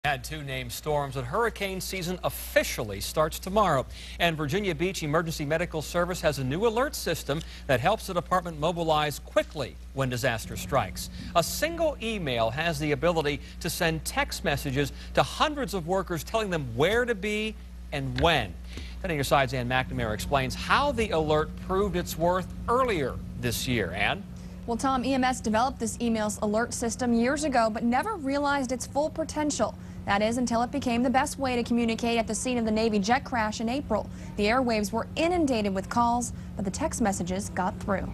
Had two named storms, and hurricane season officially starts tomorrow. And Virginia Beach Emergency Medical Service has a new alert system that helps the department mobilize quickly when disaster strikes. A single email has the ability to send text messages to hundreds of workers telling them where to be and when. 10 on your side's Ann McNamara explains how the alert proved its worth earlier this year. Ann? Well, Tom, EMS developed this email's alert system years ago, but never realized its full potential. That is, until it became the best way to communicate at the scene of the Navy jet crash in April. The airwaves were inundated with calls, but the text messages got through.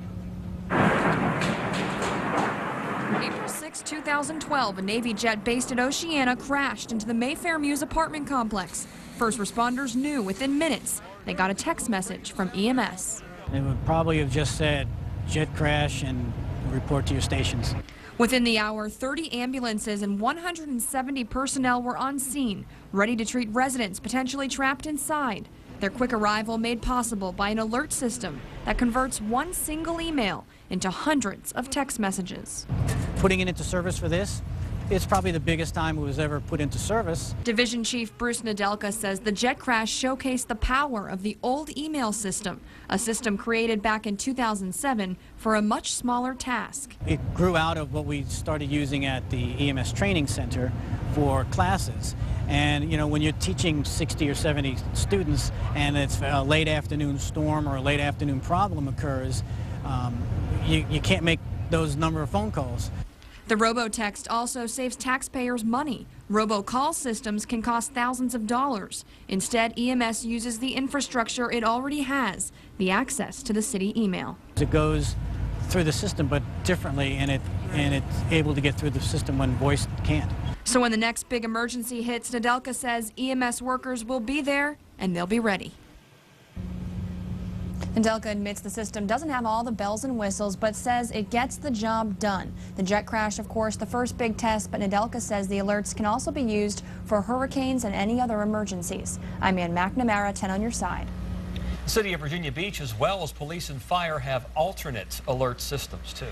April 6, 2012, a Navy jet based at Oceana crashed into the Mayfair Mews apartment complex. First responders knew within minutes. They got a text message from EMS. It would probably have just said jet crash and report to your stations. Within the hour, 30 ambulances and 170 personnel were on scene, ready to treat residents potentially trapped inside. Their quick arrival made possible by an alert system that converts one single email into hundreds of text messages. Putting it into service for this, it's probably the biggest time it was ever put into service. Division Chief Bruce Nadelka says the jet crash showcased the power of the old email system, a system created back in 2007 for a much smaller task. It grew out of what we started using at the EMS training center for classes. And you know, when you're teaching 60 or 70 students and it's a late afternoon storm or a late afternoon problem occurs, you can't make those number of phone calls. The robotext also saves taxpayers money. Robocall systems can cost thousands of dollars. Instead, EMS uses the infrastructure it already has, the access to the city email. It goes through the system, but differently, and it's able to get through the system when voice can't. So when the next big emergency hits, Nadelka says EMS workers will be there and they'll be ready. Nadelka admits the system doesn't have all the bells and whistles, but says it gets the job done. The jet crash, of course, the first big test, but Nadelka says the alerts can also be used for hurricanes and any other emergencies. I'm Ann McNamara, 10 on your side. The city of Virginia Beach, as well as police and fire, have alternate alert systems, too.